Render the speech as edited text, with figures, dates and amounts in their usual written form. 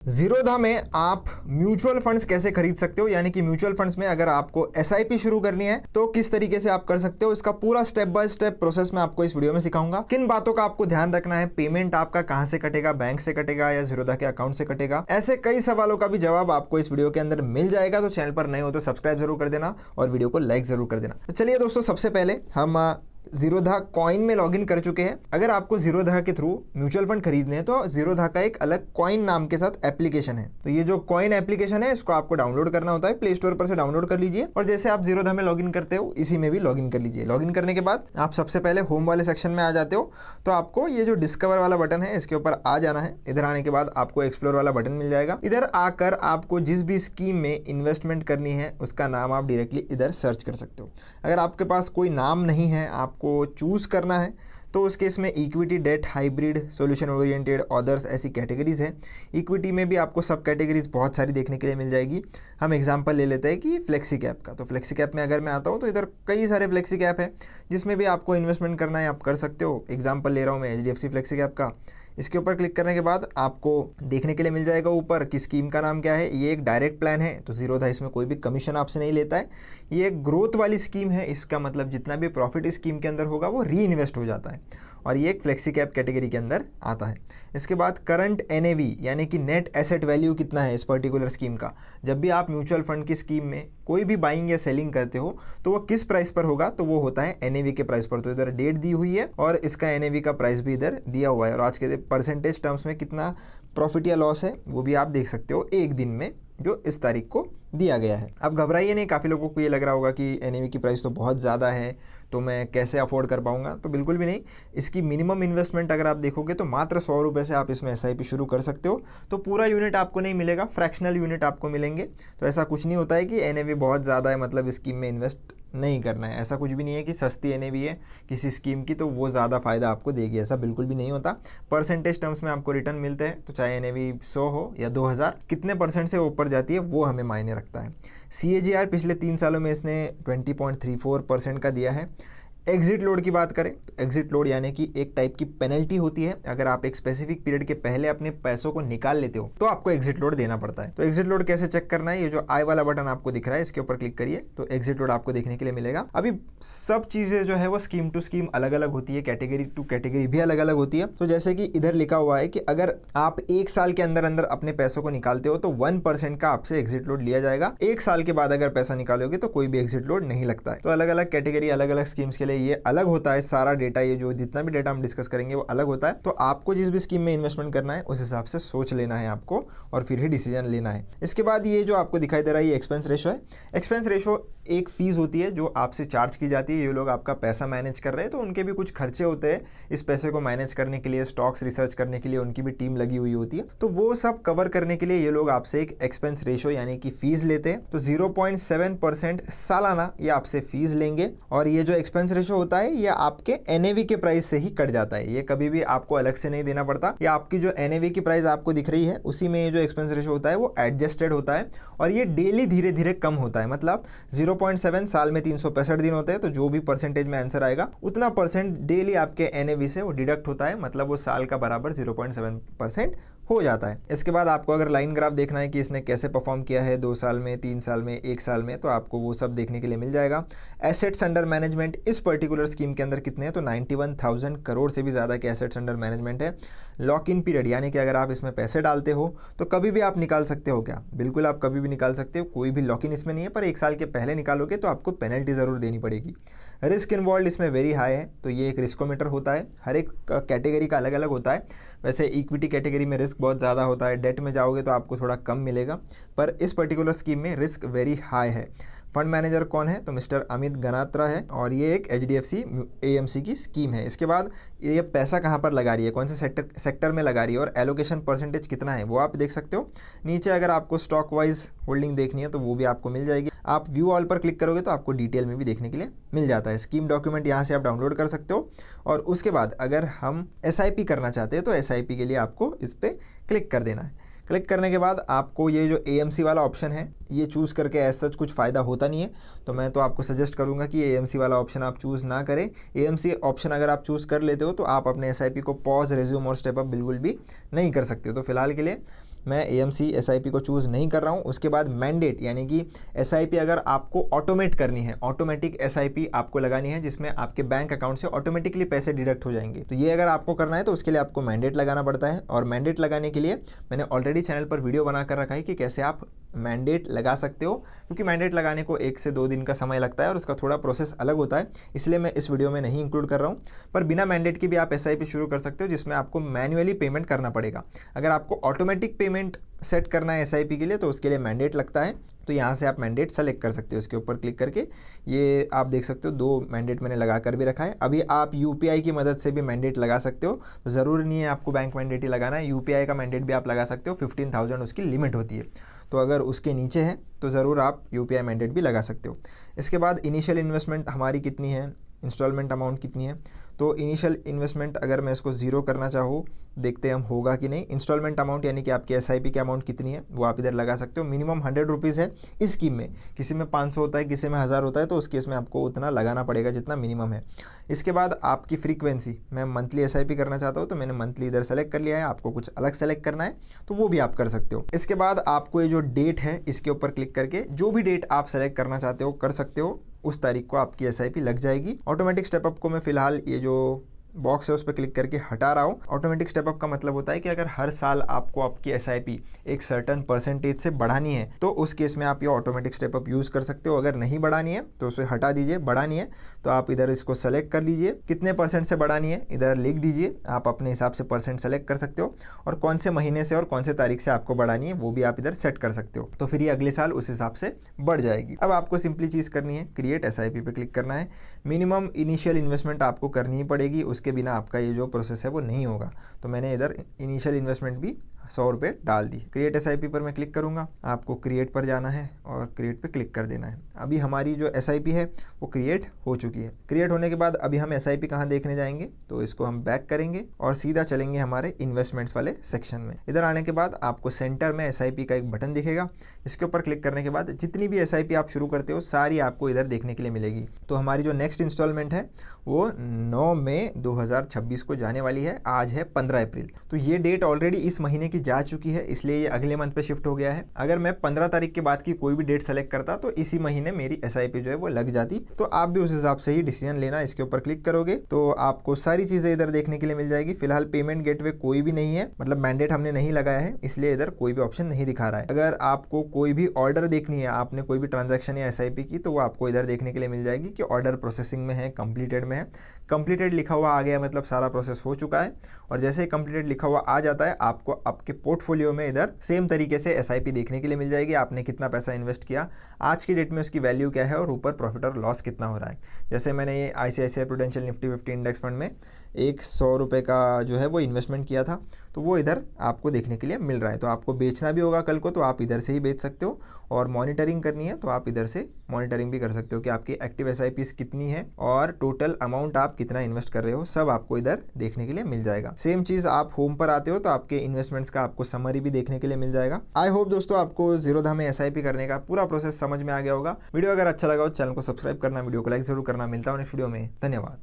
जीरोधा में आप mutual funds कैसे खरीद सकते हो, यानी कि म्यूचुअल फंड्स में अगर आपको एसआईपी शुरू करनी है तो किस तरीके से आप कर सकते हो, इसका पूरा स्टेप बाय स्टेप प्रोसेस मैं आपको इस वीडियो में सिखाऊंगा। किन बातों का आपको ध्यान रखना है, पेमेंट आपका कहां से कटेगा, बैंक से कटेगा या जीरोधा के अकाउंट से कटेगा, ऐसे कई सवालों का भी जवाब आपको इस वीडियो के अंदर मिल जाएगा। तो चैनल पर नए हो तो सब्सक्राइब जरूर कर देना और वीडियो को लाइक जरूर कर देना। तो चलिए दोस्तों, सबसे पहले हम जीरोधा कॉइन में लॉगिन कर चुके हैं। अगर आपको जीरोधा के थ्रू म्यूचुअल फंड खरीदने हैं तो जीरोधा का एक अलग कॉइन नाम के साथ एप्लीकेशन है। तो ये जो कॉइन एप्लीकेशन है इसको आपको डाउनलोड करना होता है, प्ले स्टोर पर से डाउनलोड कर लीजिए और जैसे आप जीरोधा में लॉगिन करते हो इसी में भी लॉगिन कर लीजिए। लॉगिन करने के बाद आप सबसे पहले होम वाले सेक्शन में आ जाते हो तो आपको ये जो डिस्कवर वाला बटन है इसके ऊपर आ जाना है। इधर आने के बाद आपको एक्सप्लोर वाला बटन मिल जाएगा। इधर आकर आपको जिस भी स्कीम में इन्वेस्टमेंट करनी है उसका नाम आप डायरेक्टली इधर सर्च कर सकते हो। अगर आपके पास कोई नाम नहीं है, आपको चूज करना है, तो उस केस में equity, debt, hybrid, solution oriented, others ऐसी कैटेगरीज है। इक्विटी में भी आपको सब कैटेगरीज बहुत सारी देखने के लिए मिल जाएगी। हम एग्जांपल ले लेते हैं कि फ्लेक्सी कैप का। तो फ्लेक्सी कैप में अगर मैं आता हूँ तो इधर कई सारे फ्लेक्सी कैप है जिसमें भी आपको इन्वेस्टमेंट करना है, आप कर सकते हो। एग्जाम्पल ले रहा हूँ मैं HDFC फ्लेक्सी कैप का। इसके ऊपर क्लिक करने के बाद आपको देखने के लिए मिल जाएगा ऊपर कि स्कीम का नाम क्या है। ये एक डायरेक्ट प्लान है तो जीरोधा इसमें कोई भी कमीशन आपसे नहीं लेता है। ये एक ग्रोथ वाली स्कीम है, इसका मतलब जितना भी प्रॉफिट इस स्कीम के अंदर होगा वो री इन्वेस्ट हो जाता है और ये एक फ्लेक्सी कैप कैटेगरी के अंदर आता है। इसके बाद करंट NAV यानी कि नेट एसेट वैल्यू कितना है इस पर्टिकुलर स्कीम का। जब भी आप म्यूचुअल फंड की स्कीम में कोई भी बाइंग या सेलिंग करते हो तो वो किस प्राइस पर होगा, तो वो होता है NAV के प्राइस पर। तो इधर डेट दी हुई है और इसका NAV का प्राइस भी इधर दिया हुआ है और आज के परसेंटेज टर्म्स में कितना प्रॉफिट या लॉस है वो भी आप देख सकते हो एक दिन में जो इस तारीख को दिया गया है। अब घबराइए नहीं, काफ़ी लोगों को ये लग रहा होगा कि NAV की प्राइस तो बहुत ज़्यादा है तो मैं कैसे अफोर्ड कर पाऊंगा। तो बिल्कुल भी नहीं। इसकी मिनिमम इन्वेस्टमेंट अगर आप देखोगे तो मात्र 100 रुपये से आप इसमें SIP शुरू कर सकते हो। तो पूरा यूनिट आपको नहीं मिलेगा, फ्रैक्शनल यूनिट आपको मिलेंगे। तो ऐसा कुछ नहीं होता है कि NAV बहुत ज़्यादा है मतलब स्कीम में इन्वेस्ट नहीं करना है। ऐसा कुछ भी नहीं है कि सस्ती NAV है किसी स्कीम की तो वो ज़्यादा फ़ायदा आपको देगी, ऐसा बिल्कुल भी नहीं होता। परसेंटेज टर्म्स में आपको रिटर्न मिलते हैं तो चाहे NAV 100 हो या 2000, कितने परसेंट से ऊपर जाती है वो हमें मायने रखता है। CAGR पिछले 3 सालों में इसने 20.34% का दिया है। एग्जिट लोड की बात करें तो एग्जिट लोड यानी कि एक टाइप की पेनल्टी होती है। अगर आप एक स्पेसिफिक पीरियड के पहले अपने पैसों को निकाल लेते हो तो आपको एग्जिट लोड देना पड़ता है। तो एग्जिट लोड कैसे चेक करना है, ये जो आई वाला बटन आपको दिख रहा है इसके ऊपर क्लिक करिए तो एग्जिट लोड आपको देखने के लिए मिलेगा। अभी सब चीजें जो है वो स्कीम टू स्कीम अलग अलग होती है, कैटेगरी टू कैटेगरी भी अलग अलग होती है। तो जैसे कि इधर लिखा हुआ है कि अगर आप 1 साल के अंदर अंदर अपने पैसों को निकालते हो तो 1% का आपसे एग्जिट लोड लिया जाएगा। 1 साल के बाद अगर पैसा निकालोगे तो कोई भी एग्जिट लोड नहीं लगता है। तो अलग अलग कैटेगरी, अलग अलग स्कीम्स के लिए ये अलग होता है। सारा डेटा, ये जो जितना भी डेटा हम डिस्कस करेंगे वो अलग होता है। तो आपको जिस भी स्कीम में इन्वेस्टमेंट करना है उस हिसाब से सोच लेना है आपको और फिर ही डिसीजन लेना है। इसके बाद ये जो आपको दिखाई दे रहा है ये एक्सपेंस रेशो है। एक्सपेंस रेशो एक फीस होती है जो आपसे चार्ज की जाती है। ये लोग आपका पैसा मैनेज कर रहे हैं तो उनके भी कुछ खर्चे होते हैं इस पैसे को मैनेज करने के लिए, स्टॉक्स रिसर्च करने के लिए उनकी भी टीम लगी हुई होती है। तो वो सब कवर करने के लिए ये लोग आपसे एक एक्सपेंस रेशो यानी कि फीस लेते हैं। तो 0.7% सालाना ये आपसे फीस लेंगे और ये जो एक्सपेंस रेशो होता है ये आपके NAV के प्राइस से ही कट जाता है। ये कभी भी आपको अलग से नहीं देना पड़ता। या आपकी जो NAV की प्राइस आपको दिख रही है उसी में ये जो एक्सपेंस रेशो होता है वो एडजस्टेड होता है और ये डेली धीरे धीरे कम होता है। मतलब 0.7 साल में 365 दिन होते हैं तो जो भी परसेंटेज में आंसर आएगा उतना परसेंट डेली आपके NAV से वो डिडक्ट होता है, मतलब वो साल का बराबर 0.7% हो जाता है। इसके बाद आपको अगर लाइन ग्राफ देखना है कि इसने कैसे परफॉर्म किया है 2 साल में, 3 साल में, 1 साल में, तो आपको वो सब देखने के लिए मिल जाएगा। एसेट्स अंडर मैनेजमेंट इस पर्टिकुलर स्कीम के अंदर कितने हैं तो 91,000 करोड़ से भी ज़्यादा के एसेट्स अंडर मैनेजमेंट है। लॉक इन पीरियड यानी कि अगर आप इसमें पैसे डालते हो तो कभी भी आप निकाल सकते हो। क्या? बिल्कुल आप कभी भी निकाल सकते हो, कोई भी लॉक इन इसमें नहीं है, पर 1 साल के पहले निकालोगे तो आपको पेनल्टी ज़रूर देनी पड़ेगी। रिस्क इन्वॉल्व इसमें वेरी हाई है तो ये एक रिस्कोमीटर होता है, हर एक कैटेगरी का अलग अलग होता है। वैसे इक्विटी कैटेगरी में रिस्क बहुत ज़्यादा होता है, डेट में जाओगे तो आपको थोड़ा कम मिलेगा, पर इस पर्टिकुलर स्कीम में रिस्क वेरी हाई है। फंड मैनेजर कौन है तो मिस्टर अमित गनात्रा है और ये एक HDFC AMC की स्कीम है। इसके बाद ये पैसा कहाँ पर लगा रही है, कौन से सेक्टर में लगा रही है और एलोकेशन परसेंटेज कितना है वो आप देख सकते हो। नीचे अगर आपको स्टॉक वाइज होल्डिंग देखनी है तो वो भी आपको मिल जाएगी। आप व्यू ऑल पर क्लिक करोगे तो आपको डिटेल में भी देखने के लिए मिल जाता है। स्कीम डॉक्यूमेंट यहाँ से आप डाउनलोड कर सकते हो और उसके बाद अगर हम SIP करना चाहते हैं तो SIP के लिए आपको इस पर क्लिक कर देना है। क्लिक करने के बाद आपको ये जो AMC वाला ऑप्शन है ये चूज़ करके ऐसा सच कुछ फ़ायदा होता नहीं है, तो मैं तो आपको सजेस्ट करूंगा कि AMC वाला ऑप्शन आप चूज़ ना करें। AMC ऑप्शन अगर आप चूज़ कर लेते हो तो आप अपने SIP को पॉज, रिज्यूम और स्टेप अप बिल्कुल भी नहीं कर सकते हो। तो फिलहाल के लिए मैं AMC SIP को चूज़ नहीं कर रहा हूँ। उसके बाद मैंडेट यानी कि SIP अगर आपको ऑटोमेट करनी है, ऑटोमेटिक SIP आपको लगानी है जिसमें आपके बैंक अकाउंट से ऑटोमेटिकली पैसे डिडक्ट हो जाएंगे, तो ये अगर आपको करना है तो उसके लिए आपको मैंडेट लगाना पड़ता है। और मैंडेट लगाने के लिए मैंने ऑलरेडी चैनल पर वीडियो बना कर रखा है कि कैसे आप मैंडेट लगा सकते हो, क्योंकि मैंडेट लगाने को 1 से 2 दिन का समय लगता है और उसका थोड़ा प्रोसेस अलग होता है, इसलिए मैं इस वीडियो में नहीं इंक्लूड कर रहा हूँ। पर बिना मैंडेट के भी आप SIP शुरू कर सकते हो जिसमें आपको मैन्युअली पेमेंट करना पड़ेगा। अगर आपको ऑटोमेटिक पेमेंट सेट करना है SIP के लिए तो उसके लिए मैंडेट लगता है, तो यहाँ से आप मैंडेट सेलेक्ट कर सकते हो। इसके ऊपर क्लिक करके ये आप देख सकते हो 2 मैंडेट मैंने लगा कर भी रखा है। अभी आप UPI की मदद से भी मैंडेट लगा सकते हो, तो ज़रूरी नहीं है आपको बैंक मैंडेट ही लगाना है, UPI का मैंडेट भी आप लगा सकते हो। 15,000 उसकी लिमिट होती है, तो अगर उसके नीचे है तो ज़रूर आप UPI मैंडेट भी लगा सकते हो। इसके बाद इनिशियल इन्वेस्टमेंट हमारी कितनी है, इंस्टॉलमेंट अमाउंट कितनी है, तो इनिशियल इन्वेस्टमेंट अगर मैं इसको 0 करना चाहूँ, देखते हैं हम होगा कि नहीं। इंस्टॉलमेंट अमाउंट यानी कि आपकी SIP की अमाउंट कितनी है वो आप इधर लगा सकते हो। मिनिमम 100 रुपीज़ है इस स्कीम में, किसी में 500 होता है, किसी में 1000 होता है, तो उस केस में आपको उतना लगाना पड़ेगा जितना मिनिमम है। इसके बाद आपकी फ्रीक्वेंसी, मैं मंथली SIP करना चाहता हूँ तो मैंने मंथली इधर सेलेक्ट कर लिया है, आपको कुछ अलग सेलेक्ट करना है तो वो भी आप कर सकते हो। इसके बाद आपको ये जो डेट है इसके ऊपर क्लिक करके जो भी डेट आप सेलेक्ट करना चाहते हो कर सकते हो, उस तारीख को आपकी SIP लग जाएगी। ऑटोमेटिक स्टेपअप को मैं फिलहाल ये जो बॉक्स है उस पर क्लिक करके हटा रहा हूँ। ऑटोमेटिक स्टेपअप का मतलब होता है कि अगर हर साल आपको आपकी SIP एक सर्टन परसेंटेज से बढ़ानी है तो उस केस में आप ये ऑटोमेटिक स्टेपअप यूज़ कर सकते हो। अगर नहीं बढ़ानी है तो उसे हटा दीजिए, बढ़ानी है तो आप इधर इसको सेलेक्ट कर लीजिए, कितने % से बढ़ानी है इधर लिख दीजिए, आप अपने हिसाब से % सेलेक्ट कर सकते हो, और कौन से महीने से और कौन से तारीख से आपको बढ़ानी है वो भी आप इधर सेट कर सकते हो, तो फिर ये अगले साल उस हिसाब से बढ़ जाएगी। अब आपको सिंपली चीज़ करनी है, क्रिएट SIP पे क्लिक करना है। मिनिमम इनिशियल इन्वेस्टमेंट आपको करनी ही पड़ेगी, उसके बिना आपका ये जो प्रोसेस है वो नहीं होगा, तो मैंने इधर इनिशियल इन्वेस्टमेंट भी 100 रुपये डाल दी। क्रिएट SIP पर मैं क्लिक करूंगा, आपको क्रिएट पर जाना है और क्रिएट पे क्लिक कर देना है। अभी हमारी जो SIP है वो क्रिएट हो चुकी है। क्रिएट होने के बाद अभी हम SIP कहाँ देखने जाएंगे, तो इसको हम बैक करेंगे और सीधा चलेंगे हमारे इन्वेस्टमेंट्स वाले सेक्शन में। इधर आने के बाद आपको सेंटर में SIP का एक बटन दिखेगा, इसके ऊपर क्लिक करने के बाद जितनी भी SIP आप शुरू करते हो सारी आपको इधर देखने के लिए मिलेगी। तो हमारी जो नेक्स्ट इंस्टॉलमेंट है वो 9 मई 2026 को जाने वाली है, आज है 15 अप्रैल, तो ये डेट ऑलरेडी इस महीने की जा चुकी है, इसलिए ये अगले मंथ पे शिफ्ट हो गया है। अगर मैं 15 तारीख के बाद की कोई भी डेट सेलेक्ट करता तो इसी महीने मेरी SIP जो है वो लग जाती, तो आप भी उस हिसाब से ही डिसीजन लेना। इसके ऊपर क्लिक करोगे तो आपको सारी चीज़ें इधर देखने के लिए मिल जाएगी। फिलहाल पेमेंट गेटवे कोई भी नहीं है, मतलब मैंडेट हमने नहीं लगाया है, इसलिए इधर कोई भी ऑप्शन नहीं दिखा रहा है। अगर आपको कोई भी ऑर्डर देखनी है, आपने कोई भी ट्रांजैक्शन या SIP की, तो वो आपको इधर देखने के लिए मिल जाएगी कि ऑर्डर प्रोसेसिंग में है, कंप्लीटेड में है। कंप्लीटेड लिखा हुआ आ गया मतलब सारा प्रोसेस हो चुका है, और जैसे ही कंप्लीटेड लिखा हुआ आ जाता है आपको आपके पोर्टफोलियो में इधर सेम तरीके से SIP देखने के लिए मिल जाएगी। आपने कितना पैसा इन्वेस्ट किया, आज की डेट में उसकी वैल्यू क्या है और ऊपर प्रॉफिट और लॉस कितना हो रहा है। जैसे मैंने ये ICICI prudential Nifty 50 index fund में 100 रुपये का जो है वो इन्वेस्टमेंट किया था, तो वो इधर आपको देखने के लिए मिल रहा है। तो आपको बेचना भी होगा कल को तो आप इधर से ही बेच सकते हो, और मॉनिटरिंग करनी है तो आप इधर से मॉनिटरिंग भी कर सकते हो कि आपकी एक्टिव SIPs कितनी है और टोटल अमाउंट आप कितना इन्वेस्ट कर रहे हो, सब आपको इधर देखने के लिए मिल जाएगा। सेम चीज़ आप होम पर आते हो तो आपके इन्वेस्टमेंट्स का आपको समरी भी देखने के लिए मिल जाएगा। आई होप दोस्तों आपको ज़ीरोधा में SIP करने का पूरा प्रोसेस समझ में आ गया होगा। वीडियो अगर अच्छा लगा हो चैनल को सब्सक्राइब करना, वीडियो को लाइक जरूर करना। मिलता हूँ नेक्स्ट वीडियो में, धन्यवाद।